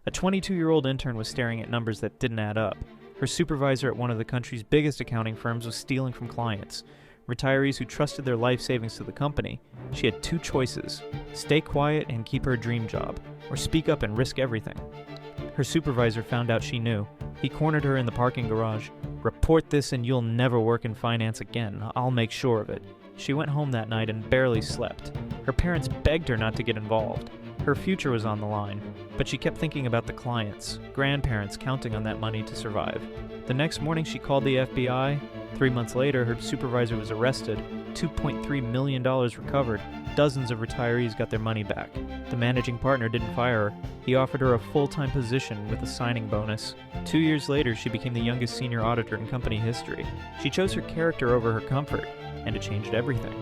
A 22-year-old intern was staring at numbers that didn't add up. Her supervisor at one of the country's biggest accounting firms was stealing from clients, retirees who trusted their life savings to the company. She had two choices: stay quiet and keep her dream job, or speak up and risk everything. Her supervisor found out she knew. He cornered her in the parking garage. "Report this and you'll never work in finance again. I'll make sure of it." She went home that night and barely slept. Her parents begged her not to get involved. Her future was on the line, but she kept thinking about the clients, grandparents counting on that money to survive. The next morning she called the FBI. 3 months later, her supervisor was arrested. $2.3 million recovered. Dozens of retirees got their money back. The managing partner didn't fire her. He offered her a full-time position with a signing bonus. 2 years later, she became the youngest senior auditor in company history. She chose her character over her comfort, and it changed everything.